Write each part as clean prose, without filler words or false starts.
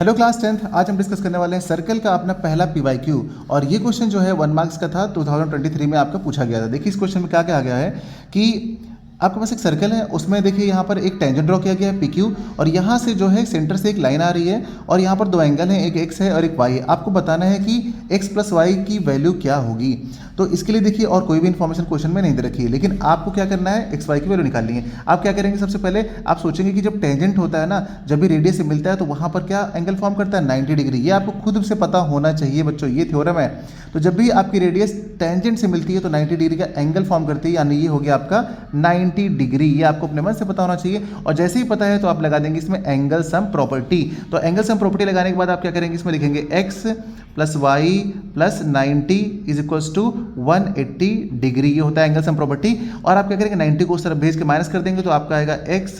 Hello class 10th। आज हम discuss करने वाले हैं सर्कल का अपना पहला पीवाईक्यू। और ये क्वेश्चन जो है 1 मार्क्स का था, 2023 में आपका पूछा गया था। देखिए इस क्वेश्चन में क्या क्या आ गया है कि आपके पास एक सर्कल है, उसमें देखिए यहाँ पर एक टेंजेंट ड्रॉ किया गया है PQ, और यहाँ से जो है सेंटर से एक लाइन आ रही है और यहाँ पर दो एंगल हैं, एक x है और एक y है। आपको बताना है कि x प्लस वाई की वैल्यू क्या होगी। तो इसके लिए देखिए और कोई भी इन्फॉर्मेशन क्वेश्चन में नहीं दे रखी है, लेकिन आपको क्या करना है, एक्स वाई की वैल्यू निकालनी है। आप क्या करेंगे, सबसे पहले आप सोचेंगे कि जब टेंजेंट होता है ना, जब भी रेडियस से मिलता है तो वहाँ पर क्या एंगल फॉर्म करता है, 90 डिग्री। ये आपको खुद से पता होना चाहिए बच्चों, ये थ्योरम है। तो जब भी आपकी रेडियस टेंजेंट से मिलती है तो 90 डिग्री का एंगल फॉर्म करती है, यानी ये हो गया आपका 90 डिग्री। ये आपको अपने मन से पता होना चाहिए। और जैसे ही पता है तो आप लगा देंगे इसमें एंगल सम प्रॉपर्टी। तो एंगल सम प्रॉपर्टी लगाने के बाद आप क्या करेंगे, इसमें लिखेंगे x plus y plus 90 is equals to 180 degree. ये होता है एंगल सम प्रॉपर्टी। और आप क्या करेंगे, 90 को उस तरफ भेज के माइनस कर देंगे तो आपका आएगा x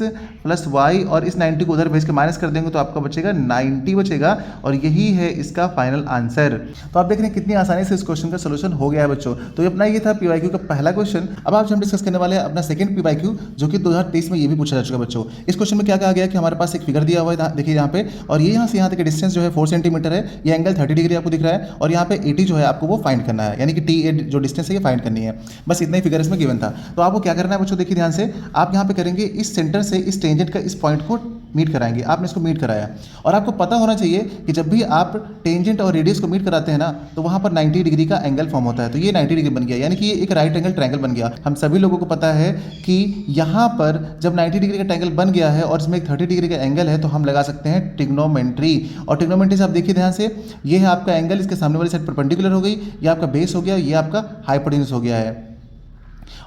प्लस वाई, और इस 90 को उधर भेज के माइनस कर देंगे तो आपका बचेगा 90 बचेगा। और यही है इसका फाइनल आंसर। तो आप देख रहे हैं कितनी आसानी से इस क्वेश्चन का सोल्यूशन हो गया है बच्चों। तो अपना ये था पीवाईक्यू का पहला क्वेश्चन। अब आज हम डिस्कस करने वाले हैं अपना सेकंड पीवाईक्यू, जो कि 2023 में ये भी पूछा जा चुका है बच्चों। इस क्वेश्चन में क्या कहा गया कि हमारे पास एक फिगर दिया हुआ है, देखिए यहाँ पे, और ये यहाँ से यहाँ तक डिस्टेंस जो है 4 सेंटीमीटर है। ये एंगल 30 डिग्री आपको दिख रहा है, और यहाँ पे 80 जो है आपको वो फाइंड करना है, यानी कि TA जो डिस्टेंस है ये फाइंड करनी है। बस इतना ही फिगर इसमें गिवन था। तो आपको क्या करना है बच्चों, देखिए ध्यान से, आप यहाँ पे करेंगे इस सेंटर से इस टेंजेंट का इस पॉइंट को मीट कराएंगे। आपने इसको मीट कराया, और आपको पता होना चाहिए कि जब भी आप टेंजेंट और रेडियस को मीट कराते हैं ना, तो वहाँ पर 90 डिग्री का एंगल फॉर्म होता है। तो ये 90 डिग्री बन गया, यानी कि ये एक राइट एंगल ट्रायंगल बन गया। हम सभी लोगों को पता है कि यहाँ पर जब 90 डिग्री का ट्रायंगल बन गया है और इसमें एक 30 डिग्री का एंगल है, तो हम लगा सकते हैं ट्रिग्नोमेट्री। और ट्रिग्नोमेट्री से आप देखिए ध्यान से, ये है आपका एंगल, इसके सामने वाली साइड परपेंडिकुलर हो गई, ये आपका बेस हो गया, ये आपका हाइपोटेन्यूज हो गया है।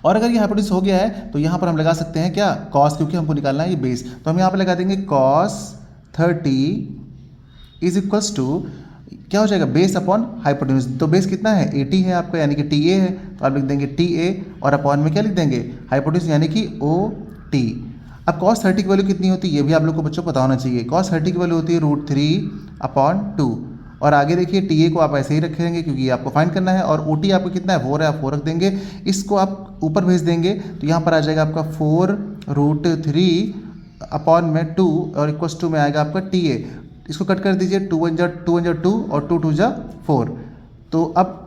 और अगर ये हाइपोटेन्यूज हो गया है तो यहाँ पर हम लगा सकते हैं क्या, कॉस, क्योंकि हमको निकालना है ये बेस। तो हम यहाँ पर लगा देंगे कॉस 30 इज इक्वल्स टू क्या हो जाएगा, बेस अपॉन हाइपोटेन्यूज। तो बेस कितना है, 80 है आपका, यानी कि TA है। तो आप लिख देंगे TA, और अपॉन में क्या लिख देंगे, हाइपोटेन्यूज, यानी कि OT। अब cos 30 की वैल्यू कितनी होती है, ये भी आप लोग को बच्चों पता होना चाहिए। cos 30 की वैल्यू होती है √3/2। और आगे देखिए TA को आप ऐसे ही रखेंगे क्योंकि ये आपको फाइंड करना है, और OT आपको कितना है, 4 है, आप 4 रख देंगे। इसको आप ऊपर भेज देंगे तो यहाँ पर आ जाएगा आपका 4√3/2, और इक्वल्स टू में आएगा आपका TA। इसको कट कर दीजिए, 2 1 2 और 2 2 4। तो अब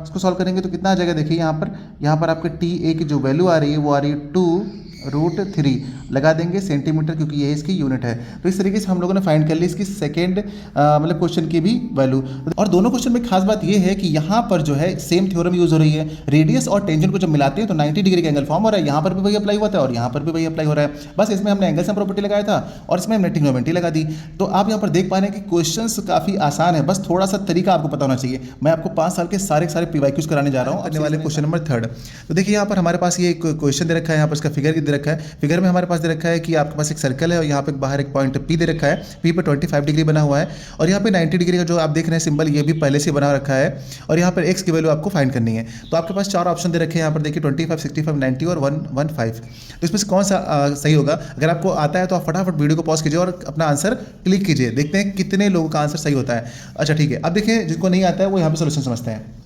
इसको सॉल्व करेंगे तो कितना आ जाएगा, देखिए यहाँ पर आपके TA की जो वैल्यू आ रही है वो आ रही है 2√3, लगा देंगे सेंटीमीटर, क्योंकि ये इसकी यूनिट है। तो इस तरीके से हम लोगों ने फाइंड कर ली इसकी सेकंड मतलब क्वेश्चन की भी वैल्यू। और दोनों क्वेश्चन में खास बात ये है कि यहाँ पर जो है सेम थ्योरम यूज हो रही है। रेडियस और टेंजेंट को जब मिलाते हैं तो 90 डिग्री का एंगल फॉर्म हो रहा है। यहाँ पर भी वही अप्लाई हुआ था और यहाँ पर भी वही अप्लाई हो रहा है। बस इसमें हमने एंगल सम प्रॉपर्टी लगाया था और इसमें हमने ट्रिग्नोमेट्री लगा दी। तो आप यहाँ पर देख पा रहे हैं कि क्वेश्चन काफी आसान है, बस थोड़ा सा तरीका आपको पता होना चाहिए। मैं आपको 5 साल के सारे पीवाईक्यूज कराने जा रहा हूँ अपने वाले क्वेश्चन नंबर 3। तो देखिए यहाँ पर हमारे पास ये क्वेश्चन दे रखा है, यहाँ पर इसका फिगर दे रखा है। फिगर में हमारे पास दे रखा है कि आपके पास एक सर्कल है और यहाँ पे बाहर एक पॉइंट P दे रखा है। P पर 25 डिग्री बना हुआ है, और यहाँ पे 90 डिग्री का जो आप देख रहे हैं सिंबल, ये भी पहले से बना रखा है। और यहाँ पर x की वैल्यू आपको फाइंड करनी है। तो आपके पास 4 ऑप्शन दे रखे हैं यहाँ पर, देखिए 25, 65, 90 और 115। तो इसमें से कौन सा सही होगा? अगर आपको आता है तो आप फटाफट वीडियो को पॉज कीजिए और अपना आंसर क्लिक कीजिए, देखते हैं कितने लोगों का आंसर सही होता है। अच्छा ठीक है, अब देखिए जिनको नहीं आता है वो यहाँ पर सोल्यूशन समझते हैं।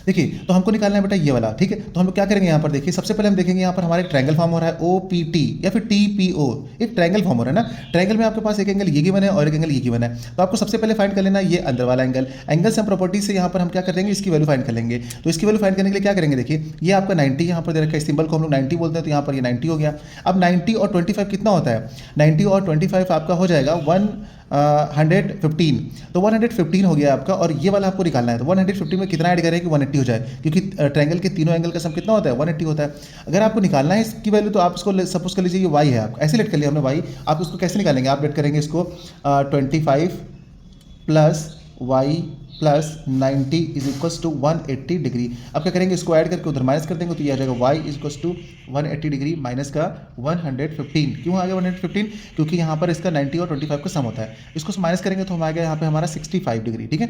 देखिए तो हमको निकालना है बेटा ये वाला, ठीक है। तो हम लोग क्या करेंगे, यहाँ पर देखिए सबसे पहले हम देखेंगे यहाँ पर हमारा एक ट्रायंगल फॉर्म हो रहा है OPT या फिर TPO, एक ट्रायंगल फॉर्म हो रहा है ना। ट्रायंगल में आपके पास एक एंगल ये गिवन है और एक एंगल ये गिवन है। तो आपको सबसे पहले फाइंड कर लेना ये अंदर वाला एंगल। एंगल सम प्रॉपर्टी से यहाँ पर हम क्या करेंगे, इसकी वैल्यू फाइंड कर लेंगे। तो इसकी वैल्यू फाइंड करने के लिए क्या करेंगे, देखिए ये आपका 90 यहाँ पर दे रखा है, सिंबल को हम लोग 90 बोलते हैं, तो यहाँ पर ये 90 हो गया। अब 90 और 25 कितना होता है, 90 और 25 आपका हो जाएगा 115। तो 115 हो गया आपका, और ये वाला आपको निकालना है। तो 115 में कितना ऐड करें कि 180 हो जाए, क्योंकि ट्रायंगल के तीनों एंगल का सम कितना होता है, 180 होता है। अगर आपको निकालना है इसकी वैल्यू तो आप इसको सपोज कर लीजिए ये y है, आप ऐसे लेट कर लिया हमने y। आप उसको कैसे निकालेंगे, आप लेट करेंगे इसको 25 plus y plus 90 is equals to 180 degree. अब क्या करेंगे, इसको ऐड करके उधर माइनस कर देंगे तो ये आ जाएगा y is equals to 180 degree minus का 115। क्यों आ गया 115, क्योंकि यहाँ पर इसका 90 और 25 का सम होता है। इसको माइनस करेंगे तो हम आ गया यहाँ पे हमारा 65 डिग्री, ठीक है।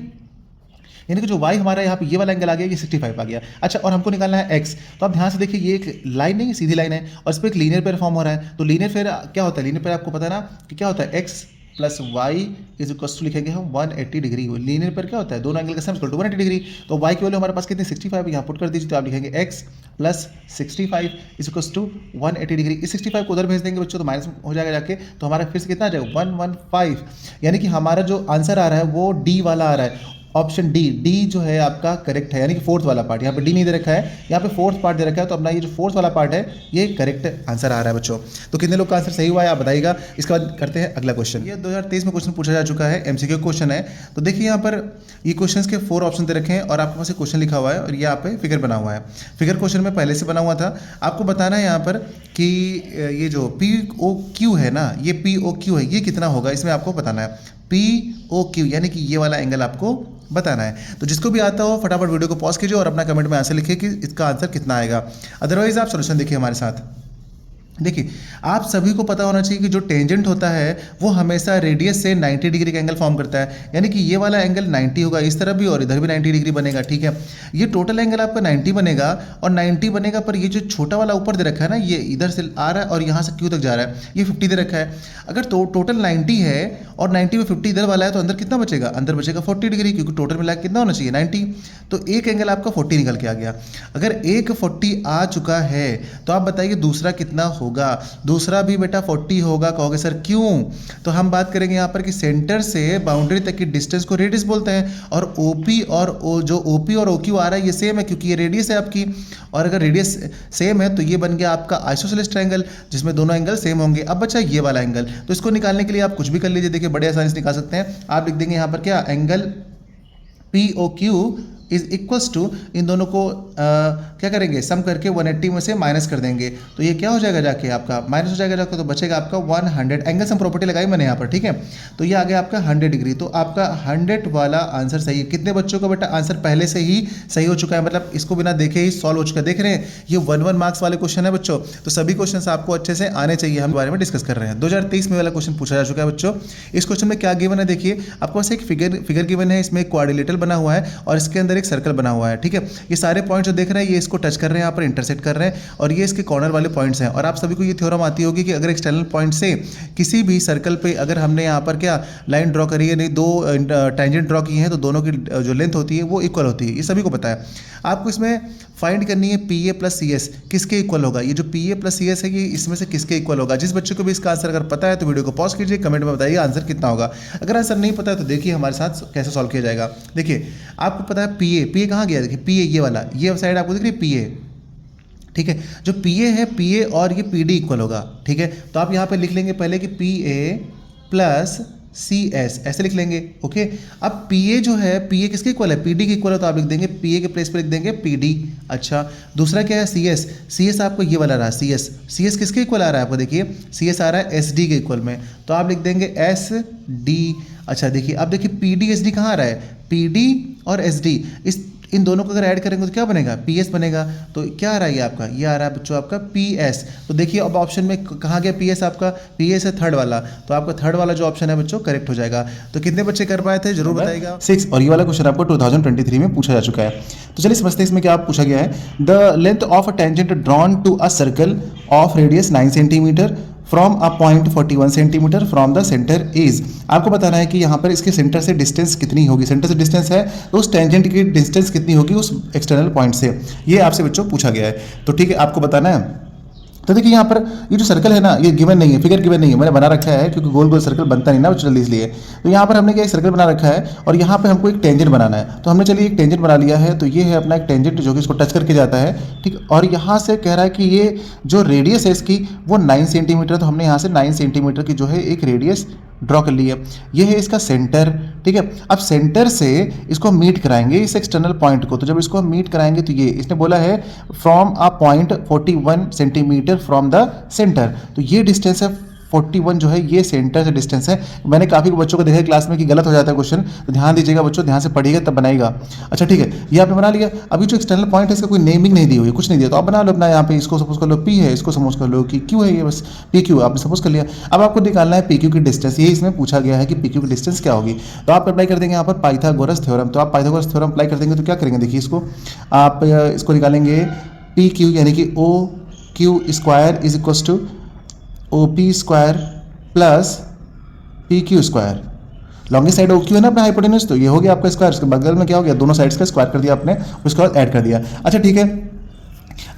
यानी कि जो y हमारा यहाँ पे ये वाला एंगल आ गया, ये 65 आ गया। अच्छा, और हमको निकालना है x। तो आप ध्यान से देखिए ये एक लाइन नहीं, सीधी लाइन है, और इस पर एक लीनियर पेयर फॉर्म हो रहा है। तो लीनियर पेयर क्या होता है, लीनियर पेयर आपको पता है ना कि क्या होता है, x plus y is equal to लिखेंगे हम 180 डिग्री। लीनियर पर क्या होता है, दोनों एंगल का सम इक्वल टू 180 डिग्री। तो वाई की वैल्यू हमारे पास कितनी 65 यहाँ पुट कर दीजिए, तो आप लिखेंगे x plus 65 is equal to 180 degree. इस 65 को उधर भेज देंगे बच्चों तो माइनस हो जाएगा जाके, तो हमारा फिर से कितना आ जाएगा 115, यानी कि हमारा जो आंसर आ रहा है वो डी वाला आ रहा है, ऑप्शन डी जो है आपका करेक्ट है, यानी कि फोर्थ वाला पार्ट। यहाँ पे डी नहीं दे रखा है, यहाँ पे फोर्थ पार्ट दे रखा है, तो अपना ये जो फोर्थ वाला पार्ट है ये करेक्ट आंसर आ रहा है बच्चों। तो कितने लोग का आंसर सही हुआ है आप बताइएगा। इसके बाद करते हैं अगला क्वेश्चन। ये 2023 में क्वेश्चन पूछा जा चुका है, एमसीक्यू क्वेश्चन है। तो देखिए यहाँ पर ये क्वेश्चन के 4 ऑप्शन दे रखे हैं और आपके पास एक क्वेश्चन लिखा हुआ है और ये यहाँ पे फिगर बना हुआ है। फिगर क्वेश्चन में पहले से बना हुआ था। आपको बताना है यहाँ पर कि ये जो POQ है ना, ये POQ है, ये कितना होगा इसमें आपको बताना है। POQ यानी कि ये वाला एंगल आपको बताना है। तो जिसको भी आता हो फटाफट वीडियो को पॉज कीजिए और अपना कमेंट में आंसर लिखिए कि इसका आंसर कितना आएगा। अदरवाइज आप सोल्यूशन देखिए हमारे साथ। देखिए आप सभी को पता होना चाहिए कि जो टेंजेंट होता है वो हमेशा रेडियस से 90 डिग्री का एंगल फॉर्म करता है, यानी कि ये वाला एंगल 90 होगा इस तरफ भी और इधर भी 90 डिग्री बनेगा। ठीक है, ये टोटल एंगल आपका 90 बनेगा और 90 बनेगा, पर ये जो छोटा वाला ऊपर दे रखा है ना, ये इधर से आ रहा है और यहाँ से क्यू तक जा रहा है, ये 50 दे रखा है। अगर तो टोटल 90 है और 90 में 50 इधर वाला है तो अंदर कितना बचेगा, अंदर बचेगा 40 डिग्री, क्योंकि टोटल मिला कितना होना चाहिए 90। तो एक एंगल आपका 40 निकल के आ गया। अगर एक 40 आ चुका है तो आप बताइए दूसरा कितना होगा। दूसरा भी बेटा 40 होगा। कहोगे सर क्यों, तो हम बात करेंगे यहाँ पर कि सेंटर से बाउंड्री तक की डिस्टेंस को रेडियस बोलते हैं, और OP और जो OP और OQ आ रहा है ये सेम है क्योंकि ये रेडियस है आपकी, और अगर रेडियस सेम है तो ये बन गया आपका आइसोसेलेस ट्रायंगल जिसमें दोनों एंगल सेम होंगे। अब बचा ये वाला एंगल, तो इसको निकालने के लिए आप कुछ भी कर लीजिए। देखिए बड़े आसानी से निकाल सकते हैं। आप लिख देंगे यहाँ पर क्या, angle POQ is equals to, इन दोनों को क्या करेंगे, सम करके 180 में से माइनस कर देंगे, तो ये क्या हो जाएगा जाके आपका माइनस हो जाएगा जाके, तो बचेगा आपका 100। एंगल सम प्रॉपर्टी लगाई मैंने यहाँ पर, ठीक है। तो ये आ गया आपका 100 डिग्री, तो आपका 100 वाला आंसर सही है। कितने बच्चों का बेटा आंसर पहले से ही सही हो चुका है, मतलब इसको बिना देखे ही सॉल्व हो चुका है। देख रहे हैं ये 1 मार्क्स वाले क्वेश्चन है बच्चों, तो सभी क्वेश्चन आपको अच्छे से आने चाहिए। हम बारे में डिस्कस कर रहे हैं। 2023 में वाला क्वेश्चन पूछा जा चुका है बच्चों। इस क्वेश्चन में क्या गिवन है, देखिए आपके पास एक फिगर गिवन है, इसमें एक क्वाड्रिलेटरल बना हुआ है और इसके अंदर एक सर्कल बना हुआ है, ठीक है। ये सारे पॉइंट जो देख रहे हैं ये इसको टच कर रहे हैं, यहाँ पर इंटरसेक्ट कर रहे हैं, और ये इसके कॉर्नर वाले पॉइंट्स हैं। और आप सभी को ये थ्योरम आती होगी कि अगर एक्सटर्नल पॉइंट से किसी भी सर्कल पे अगर हमने यहाँ पर क्या लाइन ड्रॉ करी है, नहीं दो टेंजेंट ड्रॉ की हैं, तो दोनों की जो लेंथ होती है वो इक्वल होती है। ये सभी को पता है। आपको इसमें फाइंड करनी है PA प्लस CS किसके इक्वल होगा। ये जो PA प्लस CS है ये इसमें से किसके इक्वल होगा। जिस बच्चे को भी इसका आंसर अगर पता है तो वीडियो को पॉज कीजिए, कमेंट में बताइए आंसर कितना होगा। अगर आंसर नहीं पता है तो देखिए हमारे साथ कैसे सॉल्व किया जाएगा। देखिए आपको पता है PA कहाँ गया, देखिए PA ये वाला, ये साइड आपको दिख रही है PA, ठीक है। जो PA है PA और ये PD इक्वल होगा, ठीक है। तो आप यहाँ पे लिख लेंगे पहले कि PA प्लस CS ऐसे लिख लेंगे, ओके। अब PA जो है PA किसके इक्वल है, PD के इक्वल है, तो आप लिख देंगे PA के प्लेस पर लिख देंगे PD। अच्छा दूसरा क्या है CS आपको ये वाला रहा CS किसके इक्वल आ रहा है आपको, देखिए CS आ रहा है SD के इक्वल में, तो आप लिख देंगे SD। अच्छा देखिए अब देखिए PD SD कहाँ आ रहा है, PD और SD इन दोनों को अगर ऐड करेंगे तो क्या बनेगा, PS बनेगा। तो क्या आ रहा है ये आपका, ये आ रहा है बच्चों आपका PS। तो देखिए अब ऑप्शन में कहाँ गया PS आपका, PS है थर्ड वाला, तो आपका थर्ड वाला जो ऑप्शन है बच्चों करेक्ट हो जाएगा। तो कितने बच्चे कर पाए थे जरूर बताइएगा। 6, और ये वाला क्वेश्चन आपको 2023 में पूछा जा चुका है। तो चलिए समझते हैं इसमें क्या पूछा गया है। The length of a tangent drawn to a circle of radius 9 centimetre from a point 41 centimetre from the centre is. आपको बताना है कि यहाँ पर इसके सेंटर से डिस्टेंस कितनी होगी। सेंटर से डिस्टेंस है तो उस टेंजेंट की डिस्टेंस कितनी होगी उस एक्सटर्नल पॉइंट से, ये आपसे बच्चों पूछा गया है। तो ठीक है आपको बताना है। तो देखिए यहाँ पर ये जो सर्कल है ना ये गिवन नहीं है, फिगर गिवन नहीं है, मैंने बना रखा है क्योंकि गोल गोल सर्कल बनता नहीं ना बच्चों जल्दी, इसलिए। तो यहाँ पर हमने क्या एक सर्कल बना रखा है और यहाँ पे हमको एक टेंजेंट बनाना है, तो हमने चलिए एक टेंजेंट बना लिया है। तो ये है अपना एक टेंजेंट जो कि इसको टच करके जाता है, ठीक। और यहाँ से कह रहा है कि ये जो रेडियस है इसकी वो 9 सेंटीमीटर, तो हमने यहाँ से 9 सेंटीमीटर की जो है एक रेडियस ड्रॉ कर ली है। ये है इसका सेंटर, ठीक है। अब सेंटर से इसको मीट कराएंगे इस एक्सटर्नल पॉइंट को, तो जब इसको हम मीट कराएंगे तो ये इसने बोला है from a point 41 centimetre from the centre, तो ये डिस्टेंस है 41 जो है ये सेंटर से डिस्टेंस है। मैंने काफ़ी बच्चों को देखा है क्लास में कि गलत हो जाता है क्वेश्चन, तो ध्यान दीजिएगा बच्चों, ध्यान से पढ़िएगा तब बनाएगा। अच्छा ठीक है, ये आपने बना लिया। अभी जो एक्सटर्नल पॉइंट है इसका कोई नेमिंग नहीं दी हुई है, कुछ नहीं दिया, तो आप बना लो अपना। यहाँ पे इसको सपोज कर लो P है, इसको सपोज कर लो कि Q है, ये बस PQ आपने सपोज कर लिया। अब आपको निकालना है PQ की डिस्टेंस, ये इसमें पूछा गया है कि PQ की डिस्टेंस क्या होगी। तो आप अप्लाई कर देंगे यहाँ पर पाइथागोरस थ्योरम। तो आप पाइथागोरस थ्योरम अप्लाई कर देंगे तो क्या करेंगे, देखिए इसको आप इसको निकालेंगे PQ यानी कि OQ square is equal to OP square plus P Q square, longest side O Q है ना अपना हाइपोटेन्यूज, तो ये हो गया आपका स्क्वायर, उसके बगल में क्या हो गया, दोनों साइड्स का स्क्वायर कर दिया आपने, उसके बाद ऐड कर दिया। अच्छा ठीक है,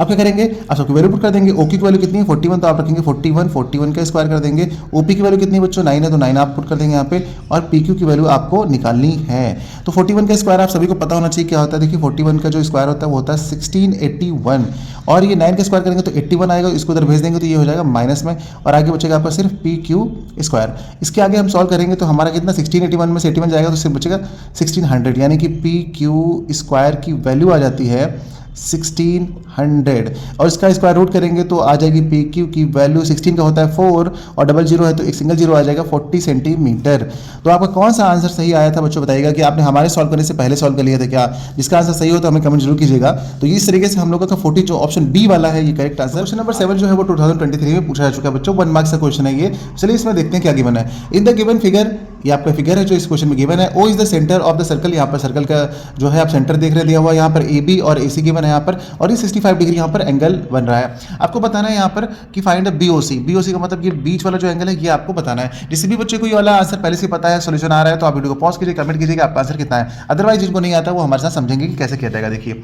आप क्या करेंगे, आप सबकी वैल्यू पुट कर देंगे। ओक्यू की वैल्यू कितनी है 41, तो आप रखेंगे 41 का स्क्वायर कर देंगे। ओपी की वैल्यू कितनी है बच्चों 9 है, तो 9 आप पुट कर देंगे यहाँ पे, और पी क्यू की वैल्यू आपको निकालनी है। तो 41 का स्क्वायर आप सभी को पता होना चाहिए क्या होता है। देखिए 41 का जो स्क्वायर होता है वो होता है 1681, और ये 9 का स्क्वायर करेंगे तो 81 आएगा, इसको उधर भेज देंगे तो ये हो जाएगा माइनस में, और आगे बचेगा आपका सिर्फ पी क्यू स्क्वायर। इसके आगे हम सॉल्व करेंगे तो हमारा कितना 1681 में से 81 जाएगा तो सिर्फ बचेगा 1600, यानी कि पी क्यू स्क्वायर की वैल्यू आ जाती है 1600, और इसका स्क्वायर रूट करेंगे तो आ जाएगी पी क्यू की वैल्यू, 16 का होता है 4 और डबल जीरो है तो एक सिंगल जीरो आ जाएगा 40 सेंटीमीटर। तो आपका कौन सा आंसर सही आया था बच्चों, बताइएगा कि आपने हमारे सॉल्व करने से पहले सॉल्व कर लिया था क्या। जिसका आंसर सही हो तो हमें कमेंट जरूर कीजिएगा। तो इस तरीके से हम लोगों का 40 जो ऑप्शन बी वाला है ये करेक्ट आंसर। क्वेश्चन नंबर 7 जो है वो 2023 में पूछा जा चुका है बच्चों, 1 मार्क्स का क्वेश्चन है ये। चलिए इसमें देखते हैं क्या गिवन है। इन द गिवन फिगर, ये आपका फिगर है जो इस क्वेश्चन में गिवन है। O is the centre of the circle, यहाँ पर सर्कल का जो है आप सेंटर देख रहे दिया हुआ, यहाँ पर ए बी और ए सी गिवन है यहाँ पर, और ये 65 डिग्री यहाँ पर एंगल बन रहा है। आपको बताना है यहाँ पर कि फाइंड बी ओ सी, बी ओ सी का मतलब ये बीच वाला जो एंगल है ये आपको बताना है। जिस भी बच्चे को ये वाला आंसर पहले से पता है, सोल्यूशन आ रहा है, तो आप वीडियो को पॉज कीजिए, कमेंट कीजिए कि आपका आंसर कितना है। अदरवाइज जिनको नहीं आता वो हमारे साथ समझेंगे कि कैसे किया जाएगा। देखिए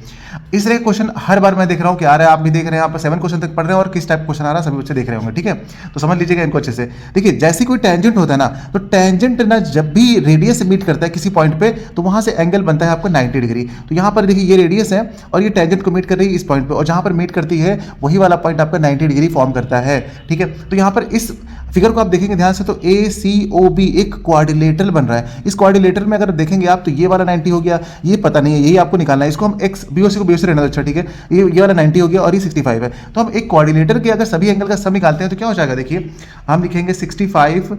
इस तरह क्वेश्चन हर बार मैं देख रहा हूँ कि आ रहा है, आप भी देख रहे हैं, यहाँ पर 7 क्वेश्चन तक पढ़ रहे हैं, और किस टाइप क्वेश्चन आ रहा है सभी बच्चे देख रहे होंगे, ठीक है। तो समझ लीजिएगा इनको अच्छे से। देखिए जैसे कोई टेंजेंट होता है ना, तो टेंजेंट ना जब भी रेडियस से मीट करता है किसी पॉइंट पे, तो वहां से एंगल बनता है आपको 90 डिग्री। तो यहाँ पर देखिए ये रेडियस है और ये टेंजेंट को मीट कर रही है इस पॉइंट पे, और जहां पर मीट करती है वही वाला पॉइंट आपका 90 डिग्री फॉर्म करता है, ठीक है। तो यहाँ पर इस फिगर को आप देखेंगे ध्यान से, तो ए सी ओ बी एक क्वाड्रिलेटरल बन रहा है। इस क्वाड्रिलेटरल में अगर देखेंगे आप तो ये वाला 90 हो गया, ये पता नहीं है, यही आपको निकालना है। इसको हम एक्स बीओसी को बीओसी रहना, अच्छा ठीक है, ये वाला 90 हो गया और ये 65 है। तो हम एक क्वाड्रिलेटर के अगर सभी एंगल का सम निकालते हैं तो क्या हो जाएगा, देखिए हम लिखेंगे 65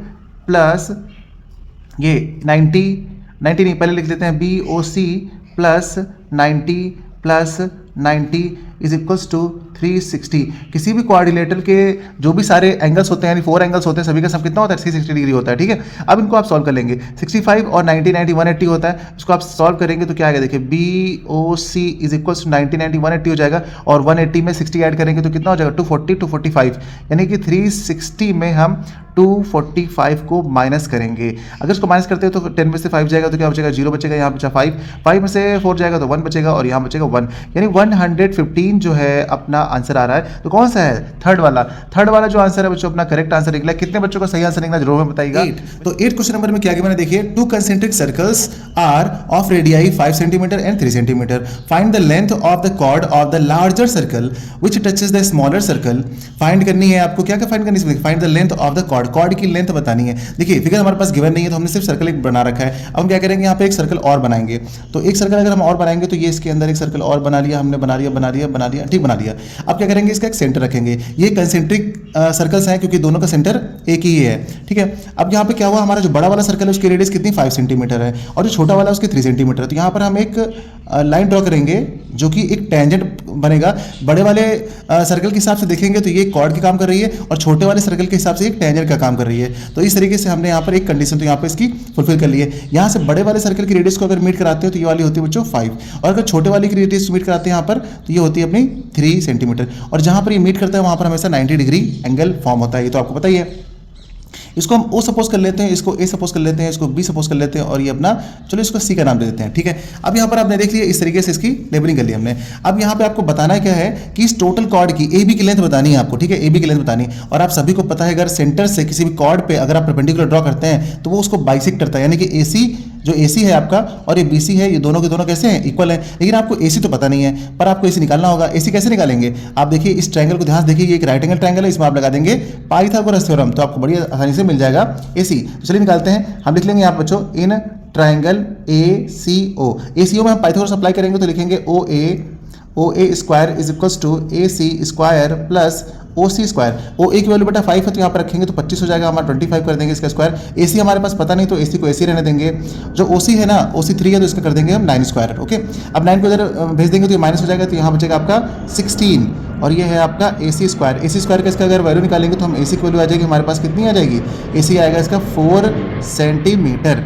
प्लस ये 90 नहीं, पहले लिख लेते हैं B O C plus 90 plus 90 is equals to 360। किसी भी क्वाड्रिलेटर के जो भी सारे एंगल्स होते हैं, यानी 4 एंगल्स होते हैं, सभी का सम कितना होता है 360 डिग्री होता है, ठीक है। अब इनको आप सॉल्व कर लेंगे, 65 और 90 180 होता है, इसको आप सॉल्व करेंगे तो क्या आएगा, देखिए B O C is equals to 90 180 हो जाएगा, और 180 में 60 ऐड करेंगे तो कितना हो जाएगा 240 245, यानी कि 360 में हम 245 को माइनस करेंगे। अगर इसको माइनस करते हैं तो 10 में से 5 जाएगा तो क्या बचेगा 0 बचेगा, यहाँ बचा 5 में से 4 जाएगा तो 1 बचेगा, और यहाँ बचेगा 1, यानी 115 जो है अपना आंसर आ रहा है। तो कौन सा है, थर्ड वाला जो आंसर है बच्चों अपना करेक्ट आंसर निकला। कितने बच्चों का सही आंसर निकला जरूर में बताइएगा। तो 8 क्वेश्चन नंबर में क्या गिवन है, देखिए 2 concentric circles are of radii 5 centimetre and 3 centimetre. Find the length of the chord of the larger circle which touches the smaller circle. Find करनी है आपको, क्या फाइंड करनी है, find the length of the chord की length बतानी है। देखिए फिगर हमारे पास गिवन नहीं है तो हमने सिर्फ सर्कल एक बना रखा है। अब हम क्या करेंगे, यहाँ पे एक सर्कल और बनाएंगे। तो एक सर्कल अगर हम और बनाएंगे तो ये इसके अंदर एक सर्कल और बना लिया हमने, बना लिया, ठीक बना लिया। अब क्या करेंगे, इसका एक सेंटर रखेंगे। ये कंसेंट्रिक सर्कल्स हैं क्योंकि दोनों का सेंटर एक ही है, ठीक है। अब यहाँ पे क्या हुआ, हमारा जो बड़ा वाला सर्कल है उसकी रेडियस कितनी 5 सेंटीमीटर है, और जो छोटा वाला उसकी 3 सेंटीमीटर है। तो यहाँ पर हम एक लाइन ड्रॉ करेंगे जो कि एक टेंजेंट बनेगा। बड़े वाले सर्कल के हिसाब से देखेंगे तो ये कॉर्ड की काम कर रही है, और छोटे वाले सर्कल के हिसाब से एक टेंजेंट का काम कर रही है। तो इस तरीके से हमने यहाँ पर एक कंडीशन तो यहाँ पर इसकी फुलफिल कर ली है। यहाँ से बड़े वाले सर्कल की रेडियस को अगर मीट कराते हो तो ये वाली होती है बच्चों 5, और अगर छोटे वाले की रेडियस मीट कराते हैं यहाँ पर तो ये होती है अपनी 3 सेंटीमीटर, और जहाँ पर ये मीट करता है वहाँ पर हमेशा 90 डिग्री एंगल फॉर्म होता है, ये तो आपको पता ही है। इसको हम ओ सपोज कर लेते हैं, इसको ए सपोज कर लेते हैं, इसको बी सपोज कर लेते हैं, और ये अपना चलो इसको सी का नाम दे देते हैं, ठीक है। अब यहाँ पर आपने देख लिया इस तरीके से इसकी लेबलिंग कर ली हमने। अब यहाँ पे आपको बताना है क्या है कि इस टोटल कॉर्ड की ए बी की लेंथ बतानी है आपको, ठीक है, ए बी की लेंथ बतानी है। और आप सभी को पता है अगर सेंटर से किसी भी कॉर्ड पे अगर आप परपेंडिकुलर ड्रॉ करते हैं तो वो उसको बाइसेक्ट करता है, यानी कि ए सी जो ए सी है आपका और ये बी सी है, ये दोनों के दोनों कैसे हैं, इक्वल है। लेकिन आपको ए सी तो पता नहीं है, पर आपको ए सी निकालना होगा। ए सी कैसे निकालेंगे, आप देखिए इस ट्रायंगल को ध्यान से देखिए, ये एक राइट एंगल ट्रायंगल है, इसमें आप लगा देंगे पाइथागोरस थ्योरम, तो आपको बड़ी आसानी से मिल जाएगा ए सी। तो चलिए निकालते हैं, हम लिख लेंगे यहाँ बच्चों इन ट्रायंगल ए सी ओ। ए सी ओ में हम पाइथागोरस अप्लाई करेंगे तो लिखेंगे O A square is equals to A C square plus O C square. O A की वैल्यू बेटा 5 है तो यहाँ पर रखेंगे तो 25 हो जाएगा, हमारा 25 कर देंगे इसका स्क्वायर। ए सी हमारे पास पता नहीं तो ए सी को ए सी रहने देंगे। जो ओ सी है ना, ओ सी 3 है तो इसका कर देंगे हम 9 स्क्वायर, ओके। अब 9 को इधर भेज देंगे तो ये माइनस हो जाएगा, तो यहाँ बचेगा आपका 16, और ये है आपका ए सी स्क्वायर। ए सी स्क्वायर का इसका अगर वैल्यू निकालेंगे तो हम ए सी की वैल्यू आ जाएगी हमारे पास कितनी आ जाएगी, ए सी आएगा इसका 4 सेंटीमीटर।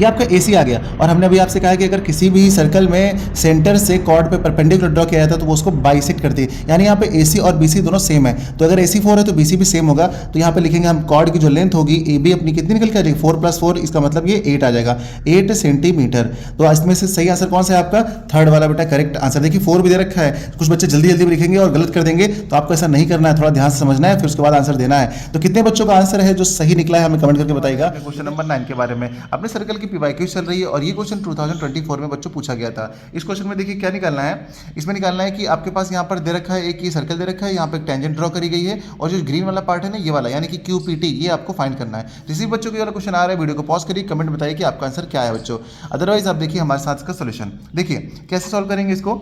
ये आपका AC आ गया। और हमने अभी आपसे कहा कि अगर किसी भी सर्कल में सेंटर से कॉर्ड पे परपेंडिकुलर ड्रॉ किया जाता है तो वो उसको बाइसेक्ट करती है, यानी यहाँ पे AC और BC दोनों सेम है। तो अगर AC 4 है तो BC भी सेम होगा। तो यहाँ पे लिखेंगे हम कॉर्ड की जो लेंथ होगी AB अपनी कितनी निकल के आ जाएगी 4 + 4, इसका मतलब ये 8 आ जाएगा, 8 सेंटीमीटर। तो इसमें से सही आंसर कौन सा है आपका? थर्ड वाला बेटा करेक्ट आंसर। देखिए 4 भी दे रखा है, कुछ बच्चे जल्दी जल्दी लिखेंगे और गलत कर देंगे, तो आपको ऐसा नहीं करना है, थोड़ा ध्यान से समझना है, फिर उसके बाद आंसर देना है। तो कितने बच्चों का आंसर है जो सही निकला है हमें कमेंट करके बताइएगा। क्वेश्चन नंबर 9 के बारे में, अपने सर्कल की PYQ चल रही है और ये क्वेश्चन 2024 में बच्चों पूछा गया था। इस क्वेश्चन में देखिए क्या निकालना है, इसमें निकालना है कि आपके पास यहाँ पर दे रखा है एक ये सर्कल दे रखा है, यहाँ पे एक टेंजेंट ड्रॉ करी गई है और जो ग्रीन वाला पार्ट है ना ये वाला यानी कि QPT, ये आपको फाइंड करना है। जिस भी बच्चों को ये वाला क्वेश्चन आ रहा है वीडियो को पॉज करिए, कमेंट बताइए कि आपका आंसर क्या है बच्चों। अदरवाइज आप देखिए हमारे साथ इसका सोल्यूशन। देखिए कैसे सॉल्व करेंगे इसको।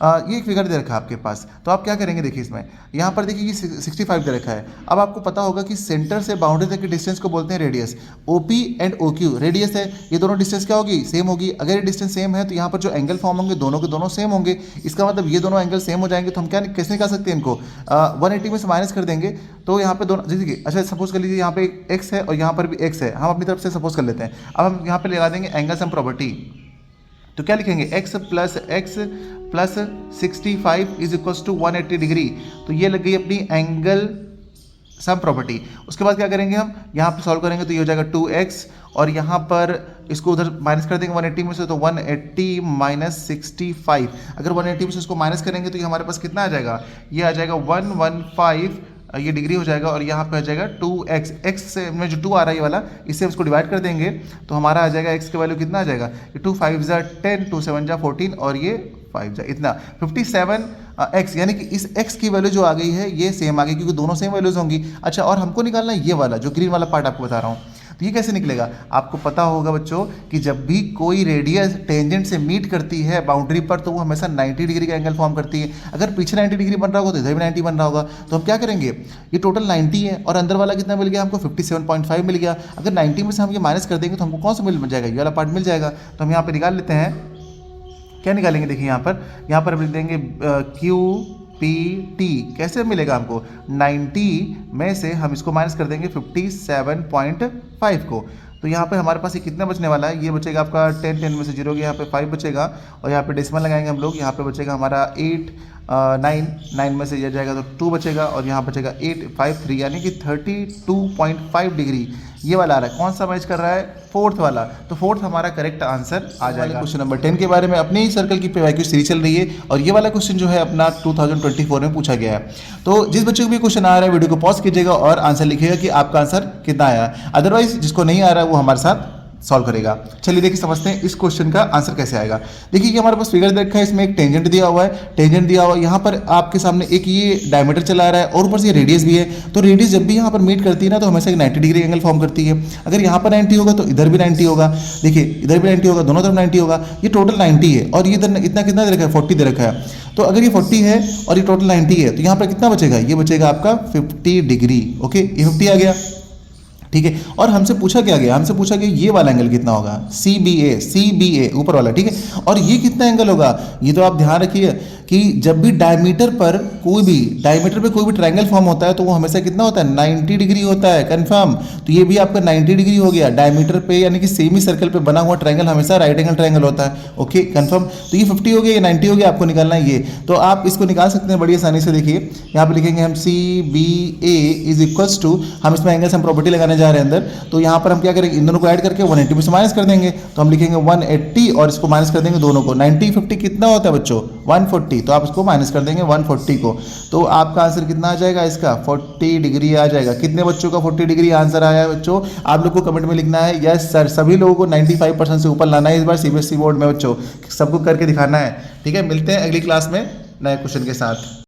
ये एक फिगर दे रखा है आपके पास, तो आप क्या करेंगे देखिए इसमें, यहाँ पर देखिए ये 65 दे रखा है। अब आपको पता होगा कि सेंटर से बाउंड्री तक के डिस्टेंस को बोलते हैं radius. OP and OQ radius है, ये दोनों डिस्टेंस क्या होगी? सेम होगी। अगर ये डिस्टेंस सेम है तो यहाँ पर जो एंगल फॉर्म होंगे दोनों के दोनों सेम होंगे। इसका मतलब ये दोनों एंगल सेम हो जाएंगे, तो हम क्या कैसे निकाल सकते हैं इनको? 180 में से माइनस कर देंगे, तो यहाँ पे दोनों देखिए, अच्छा सपोज कर लीजिए यहाँ पे x है और यहाँ पर भी x है, हम अपनी तरफ से सपोज कर लेते हैं। अब हम यहाँ पे लगा देंगे एंगल सम प्रॉपर्टी, तो क्या लिखेंगे? x plus 65 is equals to 180 degree. तो ये लग गई अपनी एंगल सम प्रॉपर्टी। उसके बाद क्या करेंगे हम, यहाँ पे सॉल्व करेंगे तो ये हो जाएगा 2x और यहाँ पर इसको उधर माइनस कर देंगे 180 में से, तो 180 माइनस 65। अगर 180 में से इसको माइनस करेंगे तो ये हमारे पास कितना आ जाएगा? ये आ जाएगा 115, ये डिग्री हो जाएगा और यहाँ पे आ जाएगा 2x। x से में जो 2 आ रहा है ये वाला, इससे इसको डिवाइड कर देंगे तो हमारा आ जाएगा x की वैल्यू कितना आ जाएगा? ये 2 5 ज़ा 10, 2 7 ज़ा 14 और ये 5 ज़ा इतना 57 x, यानी कि इस x की वैल्यू जो आ गई है ये सेम आ गई क्योंकि दोनों सेम वैल्यूज होंगी। अच्छा, और हमको निकालना है ये वाला जो ग्रीन वाला पार्ट आपको बता रहा हूँ। तो ये कैसे निकलेगा? आपको पता होगा बच्चों कि जब भी कोई रेडियस टेंजेंट से मीट करती है बाउंड्री पर तो वो हमेशा 90 डिग्री का एंगल फॉर्म करती है। अगर पीछे 90 डिग्री बन रहा होगा तो इधर भी 90 बन रहा होगा। तो हम क्या करेंगे, ये टोटल 90 है और अंदर वाला कितना मिल गया हमको? 57.5 मिल गया। अगर 90 में से हम ये माइनस कर देंगे तो हमको कौन सा मिल जाएगा? ये वाला पार्ट मिल जाएगा। तो हम यहाँ पर निकाल लेते हैं। क्या निकालेंगे? देखिए यहाँ पर लिख देंगे QPT। कैसे मिलेगा हमको? 90 में से हम इसको माइनस कर देंगे 57.5 को। तो यहाँ पे हमारे पास ये कितना बचने वाला है? ये बचेगा आपका 10 में से 0 गया, यहाँ पे 5 बचेगा और यहाँ पे डेसिमल लगाएंगे हम लोग। यहाँ पे बचेगा हमारा 8 9 में से ये जाएगा तो 2 बचेगा और यहाँ बचेगा 853, यानी कि 32.5 डिग्री ये वाला आ रहा है। कौन सा मैच कर रहा है? फोर्थ वाला। तो फोर्थ हमारा करेक्ट आंसर आ जाएगा। क्वेश्चन नंबर 10 के बारे में, अपने ही सर्कल की PYQ सीरीज चल रही है और ये वाला क्वेश्चन जो है अपना 2024 में पूछा गया है। तो जिस बच्चे को भी क्वेश्चन आ रहा है वीडियो को पॉज कीजिएगा और आंसर लिखिएगा कि आपका आंसर कितना आया। अदरवाइज जिसको नहीं आ रहा है वो हमारे साथ सॉल्व करेगा। चलिए देखिए समझते हैं इस क्वेश्चन का आंसर कैसे आएगा। देखिए कि हमारे पास फिगर दे रखा है, इसमें एक टेंजेंट दिया हुआ है, टेंजेंट दिया हुआ है, यहाँ पर आपके सामने एक ये डायमीटर चला रहा है और ऊपर से ये रेडियस भी है। तो रेडियस जब भी यहाँ पर मीट करती है ना तो हमेशा एक 90 डिग्री एंगल फॉर्म करती है। अगर यहाँ पर 90 होगा तो इधर भी 90 होगा, देखिए इधर भी 90 होगा, दोनों तरफ 90 होगा। ये टोटल 90 है और ये इधर इतना कितना दे रखा है? 40 दे रखा है। तो अगर ये 40 है और ये टोटल 90 है तो यहाँ पर कितना बचेगा? ये बचेगा आपका 50 डिग्री। ओके, ये 50 आ गया, ठीक है। और हमसे पूछा क्या गया? हमसे पूछा गया ये वाला एंगल कितना होगा? CBA ऊपर वाला, ठीक है। और ये कितना एंगल होगा? ये तो आप ध्यान रखिए कि जब भी डायमीटर पे कोई भी ट्रायंगल फॉर्म होता है तो वो हमेशा कितना होता है? 90 डिग्री होता है, कंफर्म। तो ये भी आपका 90 डिग्री हो गया डायमीटर पे, यानी कि सेमी सर्कल पे बना हुआ ट्रायंगल हमेशा राइट एंगल ट्रायंगल होता है। Okay, confirm. तो ये 50 हो गया, ये 90 हो गया, आपको निकालना है ये। तो आप इसको निकाल सकते हैं बड़ी आसानी से। देखिए यहाँ पे लिखेंगे हम CBA इज इक्वल्स टू, हम इसमें एंगल सम प्रॉपर्टी लगाने जा रहे हैं अंदर। तो यहाँ पर हम क्या करेंगे? इन दोनों को ऐड करके 180 में से माइनस कर देंगे। तो हम लिखेंगे 180 और इसको माइनस कर देंगे दोनों को। 90 50 कितना होता है बच्चों? 140। तो आप इसको माइनस कर देंगे 140 को। तो आपका आंसर कितना आ जाएगा इसका? 40 डिग्री आ जाएगा। कितने बच्चों का 40 डिग्री आंसर आया है बच्चों? आप लोग को कमेंट में लिखना है यस सर। सभी लोगों को 95% से ऊपर लाना है इस बार CBSE बोर्ड में बच्चों, सबको करके दिखाना है। ठीक है, मिलते हैं अगली क्लास में नए क्वेश्चन के साथ।